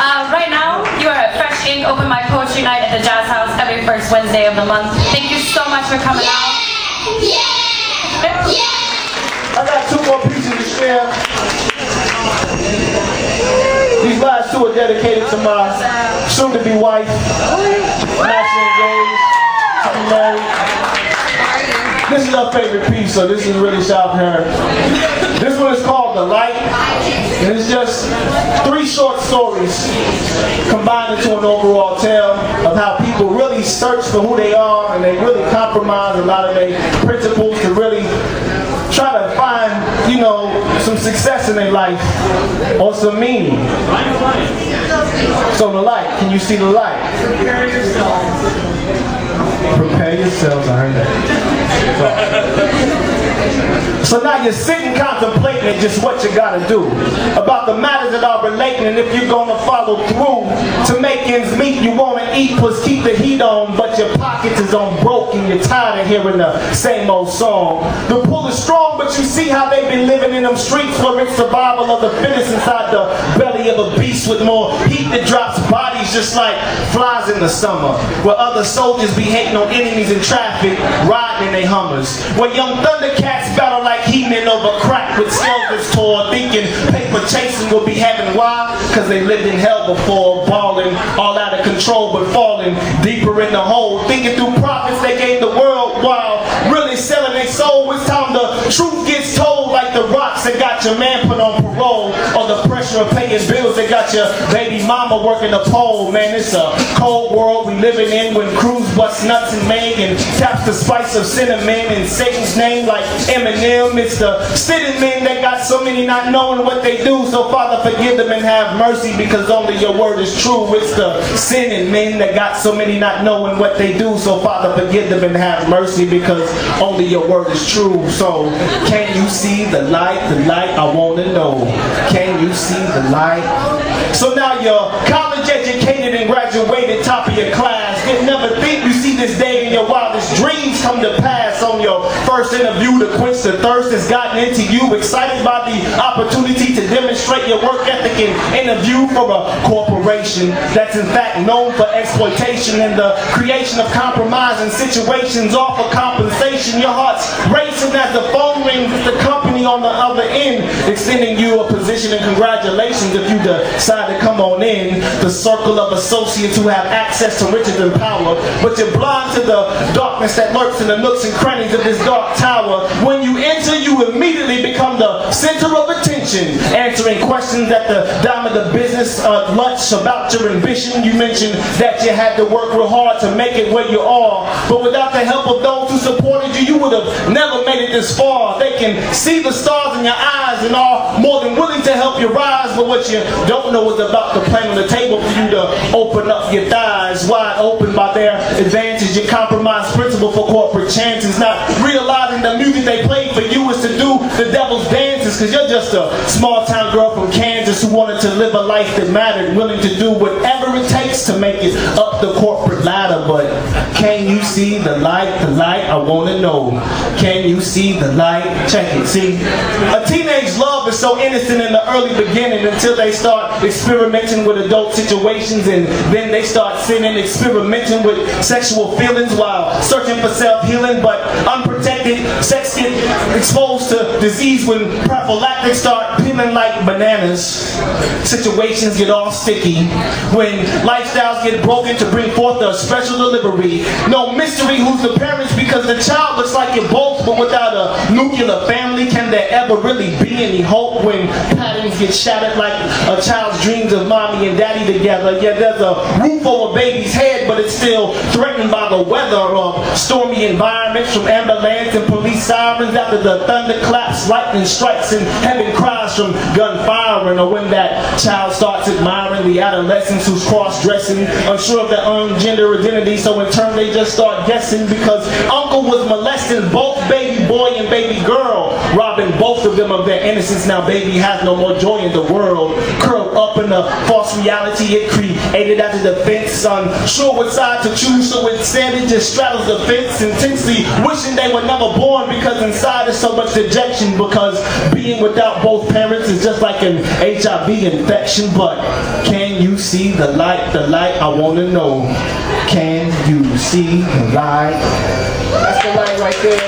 Right now, you are at Fresh Ink Open Mic Poetry Night at the Jazz House every first Wednesday of the month. Thank you so much for coming out. I got 2 more pieces to share. These last 2 are dedicated to my soon-to-be wife. Not engaged, to be married. This is our favorite piece, so this is really shout for her. This one is called The Light, and it's just 3 short stories combined into an overall tale of how people really search for who they are, and they really compromise a lot of their principles to really try to find, you know, some success in their life or some meaning. So the light, can you see the light? Prepare yourself. Prepare yourselves, I heard that. So now you're sitting contemplating just what you gotta do about the matters that are relating, and if you're gonna follow through to make ends meet. You wanna eat, plus keep the heat on, but your pockets is on broke and you're tired of hearing the same old song. The pull is strong, but you see how they've been living in them streets where it's survival of the fittest inside the belly of a beast with more heat that drops bodies just like flies in the summer, where other soldiers be hating on enemies in traffic, riding in their Hummers, where young Thundercats battle like He-Men over crack with skeletons tore, thinking paper chasing will be heaven. Why? Because they lived in hell before, balling all out of control but falling deeper in the hole, thinking through profits they gave the world while really selling their soul. It's time the truth gets told, like the rocks that got your man put on parole, or the pressure of paying bills that got your baby mama working the pole. Man, it's a cold world we living in when crews bust nuts and make and taps the spice of cinnamon in Satan's name like Eminem. It's the sitting men that got so many not knowing what they do. So Father, forgive them and have mercy, because only your word is true. It's the sinning men that got so many not knowing what they do. So Father, forgive them and have mercy, because only your word is true. So can you see the light? The light, I want to know. Can you see the light? So now you're college educated and graduated, top of your class. Didn't never think you see this day in your wildest dreams come to pass. On your first interview to quench the thirst that's gotten into you, excited by the opportunity to demonstrate your work ethic and interview for a corporation that's in fact known for exploitation and the creation of compromising situations, all for compensation. Your heart's racing as the phone rings with the company on the other end extending you a position, and congratulations if you decide to come on in the circle of associates who have access to riches and power, but you're blind to the darkness that lurks in the nooks and crannies of this dark tower. When you enter, you immediately become the center of attention, answering questions at the dime of the business lunch about your ambition. You mentioned that you had to work real hard to make it where you are, but without the help of those who supported you, you would have never made it this far. They can see the stars in your eyes and are more than willing to help you rise, but what you don't know is about the plan on the table for you to open up your thighs wide open by their advantage. You compromise principle for corporate chances, not realizing the music they played for you is to do the devil's dances, because you're just a small town girl from Kansas who wanted to live a life that mattered, willing to do whatever it takes to make it up the corporate ladder. But can you see the light? The light, I want to know. Can you see the light? Check it. See, a teenage love is so innocent in the early beginning until they start experimenting with adult situations, and then they start sinning, experimenting with sexual feelings while searching for self-healing. But unprotected sex get exposed to disease when prophylactics start peeling like bananas. Situations get all sticky when lifestyles get broken to bring forth a special delivery. No mystery who's the parents, because the child looks like you're both, but without a nuclear family, can there ever really be any hope when patterns get shattered like a child's dreams of mommy and daddy together? Yeah, there's a roof over baby's head, but it's still threatened by the weather of stormy environments, from ambulance and police sirens after the thunder claps, lightning strikes, and heaven cries from gunfiring, or when that child starts admiring the adolescents who's cross-dressing, unsure of their own gender identity, so in turn they just start guessing because uncle was molesting both baby boy and baby girl, robbing both of them of their innocence. Now baby has no more joy in the world, curled up in a false reality it created as a defense, unsure what side to choose, so instead it just straddles the fence, intensely wishing they were never born, because inside is so much dejection, because being without both parents is just like an HIV infection. But can Can you see the light? The light, I want to know. Can you see the light? That's the light right there.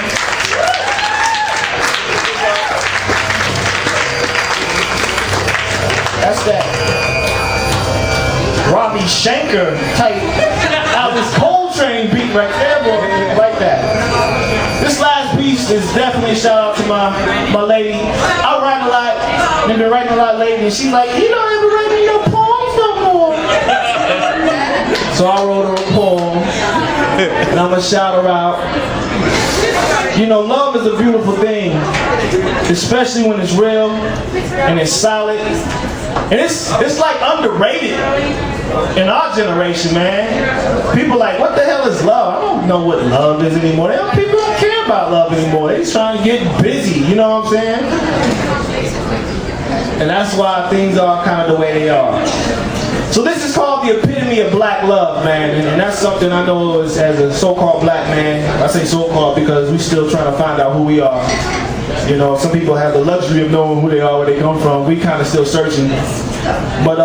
That's that Robbie Shanker type Alice Coltrane beat right there, boy. Like that. This last piece is definitely a shout out to my lady. I write a lot, and been writing a lot lately, and she's like, you don't ever write your poems no more. So I wrote her a poem, and I'm gonna shout her out. You know, love is a beautiful thing, especially when it's real and it's solid. And it's like underrated in our generation, man. People like, what the hell is love? I don't know what love is anymore. People don't care about love anymore. They're trying to get busy, you know what I'm saying? And that's why things are kind of the way they are. So this is called the epitome of black love, man. And that's something I know as a so-called black man. I say so-called because we're still trying to find out who we are. You know, some people have the luxury of knowing who they are, where they come from. We kind of still searching. But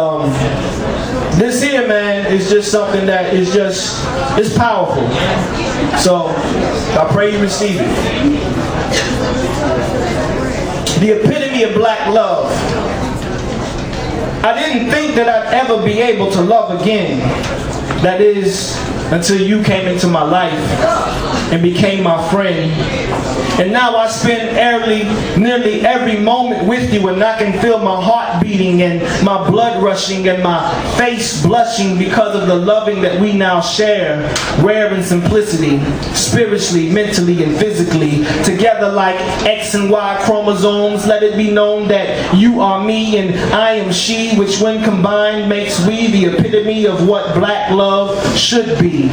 this here, man, is just something that is it's powerful. So I pray you receive it. The epitome of black love. I didn't think that I'd ever be able to love again. That is, until you came into my life and became my friend. And now I spend nearly every moment with you, and I can feel my heart beating and my blood rushing and my face blushing because of the loving that we now share, rare in simplicity, spiritually, mentally, and physically, together like X and Y chromosomes. Let it be known that you are me and I am she, which when combined makes we the epitome of what black love should be.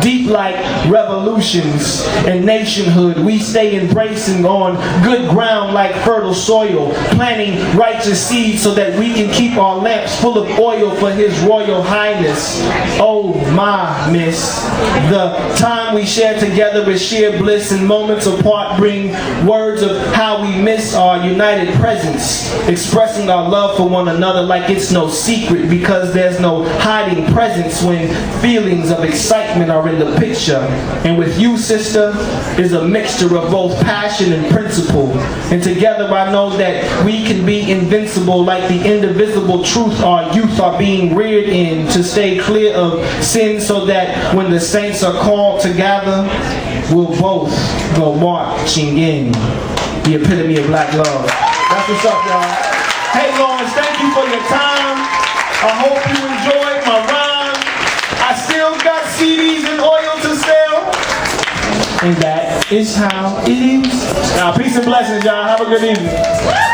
Deep like revolutions and nationhood, we stay embracing on good ground like fertile soil, planting righteous seeds so that we can keep our lamps full of oil for His Royal Highness. Oh my miss, the time we share together is sheer bliss, and moments apart bring words of how we miss our united presence, expressing our love for one another like it's no secret, because there's no hiding presence when feelings of excitement are in the picture. And with you, sister, is a mixture of both passion and principle. And together I know that we can be invincible like the indivisible truth our youth are being reared in, to stay clear of sin so that when the saints are called to gather, we'll both go marching in. The epitome of black love. That's what's up, y'all. Hey, Lawrence, thank you for your time. I hope you enjoyed my rhyme. I still got CDs and oil to sell. And that is how it is. Now, peace and blessings, y'all. Have a good evening.